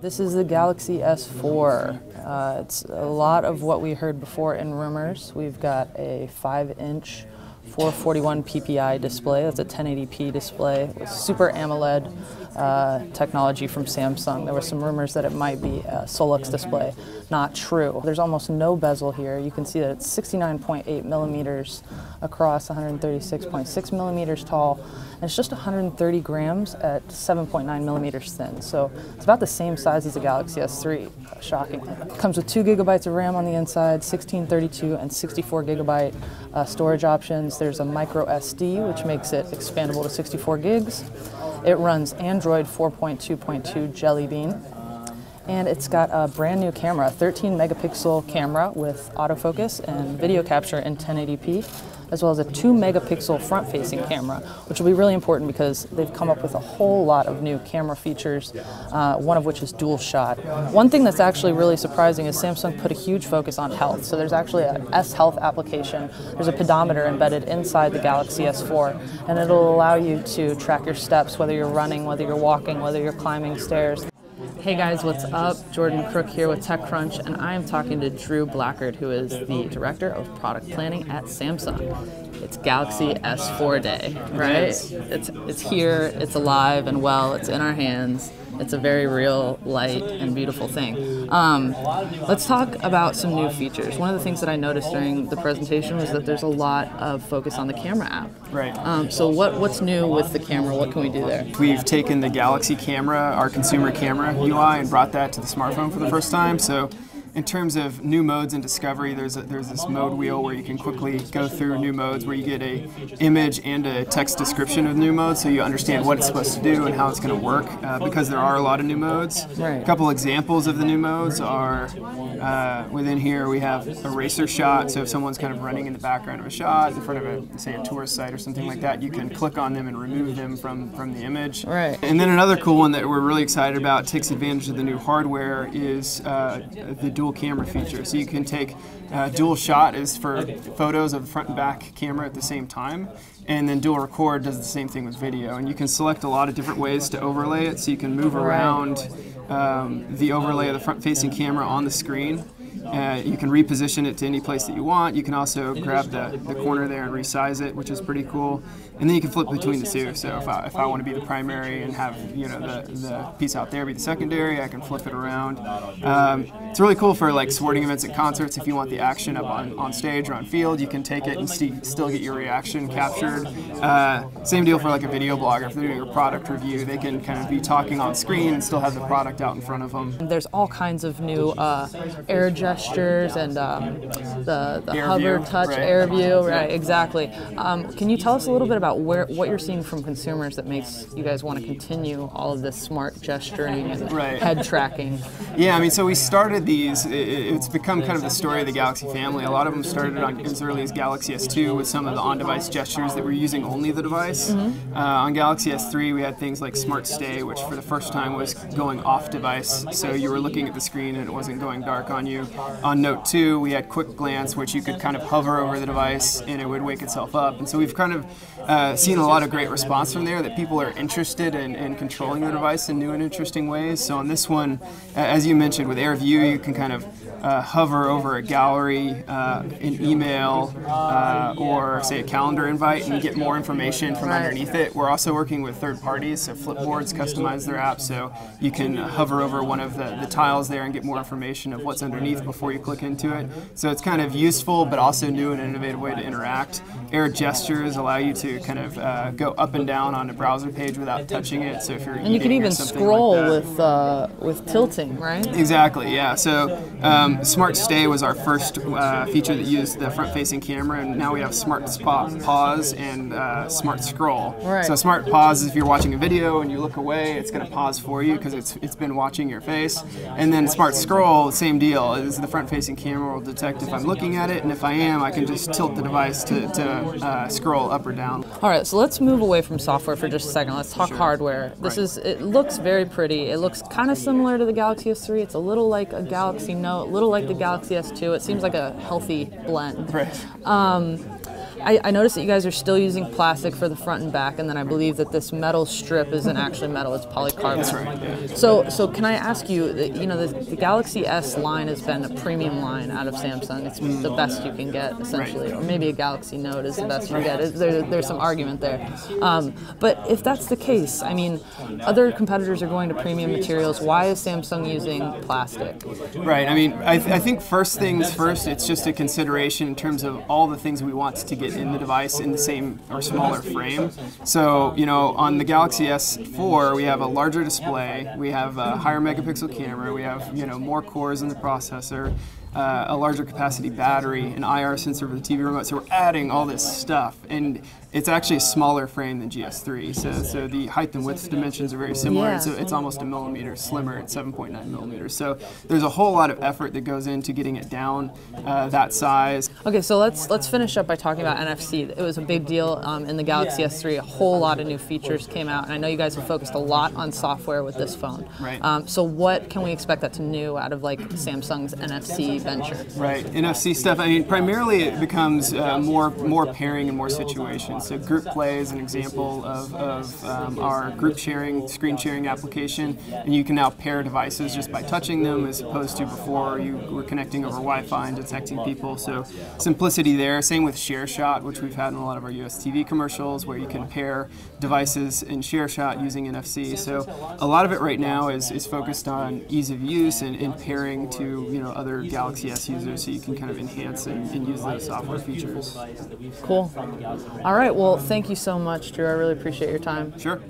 This is the Galaxy S4. It's a lot of what we heard before in rumors. We've got a 5-inch 441 ppi display. That's a 1080p display with Super AMOLED technology from Samsung. There were some rumors that it might be a Solux display. Not true. There's almost no bezel here. You can see that it's 69.8 millimeters across, 136.6 millimeters tall, and it's just 130 grams at 7.9 millimeters thin. So it's about the same size as the Galaxy S3, shockingly. It comes with 2 gigabytes of RAM on the inside, 16, 32, and 64 gigabyte storage options. There's a micro SD, which makes it expandable to 64 gigs. It runs Android 4.2.2 Jelly Bean. And it's got a brand new camera, a 13 megapixel camera with autofocus and video capture in 1080p, as well as a 2 megapixel front-facing camera, which will be really important because they've come up with a whole lot of new camera features, one of which is dual shot. One thing that's actually really surprising is Samsung put a huge focus on health. So there's actually a S Health application. There's a pedometer embedded inside the Galaxy S4, and it'll allow you to track your steps, whether you're running, whether you're walking, whether you're climbing stairs. Hey guys, what's up? Jordan Crook here with TechCrunch, and I am talking to Drew Blackard, who is the Director of Product Planning at Samsung. It's Galaxy S4 day, right? It's here, it's alive and well, it's in our hands. It's a very real, light, and beautiful thing. Let's talk about some new features. One of the things that I noticed during the presentation was that there's a lot of focus on the camera app. Right. So what's new with the camera? What can we do there? We've taken the Galaxy camera, our consumer camera UI, and brought that to the smartphone for the first time. So in terms of new modes and discovery, there's this mode wheel where you can quickly go through new modes where you get a image and a text description of new modes, so you understand what it's supposed to do and how it's going to work, because there are a lot of new modes. Right. A couple examples of the new modes are, within here we have a racer shot, so if someone's kind of running in the background of a shot in front of say a tourist site or something like that, you can click on them and remove them from the image. Right. And then another cool one that we're really excited about, takes advantage of the new hardware, is the dual camera feature. So you can take dual shot is for photos of the front and back camera at the same time, and then dual record does the same thing with video. And you can select a lot of different ways to overlay it, so you can move around the overlay of the front facing camera on the screen. You can reposition it to any place that you want. You can also grab the corner there and resize it, which is pretty cool. And then you can flip between the two. So if I want to be the primary and have the piece out there be the secondary, I can flip it around. It's really cool for like sporting events and concerts. If you want the action up on stage or on field, you can take it and still get your reaction captured. Same deal for like a video blogger. If they're doing a product review, they can kind of be talking on screen and still have the product out in front of them. There's all kinds of new air gestures and the hover touch air view, right? Exactly. Can you tell us a little bit about what you're seeing from consumers that makes you guys want to continue all of this smart gesturing and head tracking? Yeah, I mean, so we started these, it's become kind of the story of the Galaxy family. A lot of them started on as early as Galaxy S2 with some of the on-device gestures that were using only the device. On Galaxy S3 we had things like Smart Stay, which for the first time was going off device, so you were looking at the screen and it wasn't going dark on you. On Note 2 we had Quick Glance, which you could kind of hover over the device and it would wake itself up. And so we've kind of seen a lot of great response from there, that people are interested in controlling the device in new and interesting ways. So on this one, as you mentioned, with Air View, you can kind of hover over a gallery, an email, or say a calendar invite and get more information from underneath it. We're also working with third parties, so Flipboards customize their app, so you can hover over one of the tiles there and get more information of what's underneath before you click into it. So it's kind of useful, but also new and innovative way to interact. Air gestures allow you to kind of go up and down on a browser page without touching it. So if you're and you can even scroll like with tilting, right? Exactly, yeah. So Smart Stay was our first feature that used the front-facing camera, and now we have Smart Pause and Smart Scroll. Right. So Smart Pause is if you're watching a video and you look away, it's going to pause for you because it's been watching your face. And then Smart Scroll, same deal. Is the front-facing camera will detect if I'm looking at it, and if I am, I can just tilt the device to scroll up or down. All right, so let's move away from software for just a second. Let's talk hardware. It looks very pretty. It looks kind of similar to the Galaxy S3. It's a little like a Galaxy Note, a little like the Galaxy S2. It seems like a healthy blend. Right. I noticed that you guys are still using plastic for the front and back, and then I believe that this metal strip isn't actually metal; it's polycarbonate. That's right. Yeah. So can I ask you? The Galaxy S line has been a premium line out of Samsung. It's the best you can get, essentially, or maybe a Galaxy Note is the best you can get. There's some argument there. But if that's the case, I mean, other competitors are going to premium materials. Why is Samsung using plastic? Right. I mean, I think first things first, it's just a consideration in terms of all the things we want to get in the device in the same or smaller frame. So, on the Galaxy S4, we have a larger display, we have a higher megapixel camera, we have, more cores in the processor, a larger capacity battery, an IR sensor for the TV remote. So we're adding all this stuff, and it's actually a smaller frame than GS3. So the height and width dimensions are very similar. Yeah. So it's almost a millimeter slimmer at 7.9 millimeters. So there's a whole lot of effort that goes into getting it down that size. Okay, so let's finish up by talking about NFC. It was a big deal in the Galaxy S3. A whole lot of new features came out, and I know you guys have focused a lot on software with this phone. Right. So what can we expect that's new out of Samsung's NFC venture? Right, NFC stuff. I mean, primarily it becomes more pairing and more situations. So Group Play is an example of our group sharing, screen sharing application, and you can now pair devices just by touching them, as opposed to before you were connecting over Wi-Fi and detecting people. So simplicity there. Same with ShareShot, which we've had in a lot of our US TV commercials, where you can pair devices in ShareShot using NFC. So a lot of it right now is focused on ease of use and pairing to other Galaxy S users, so you can kind of enhance and use those software features. Cool. All right. Well, thank you so much, Drew. I really appreciate your time. Sure.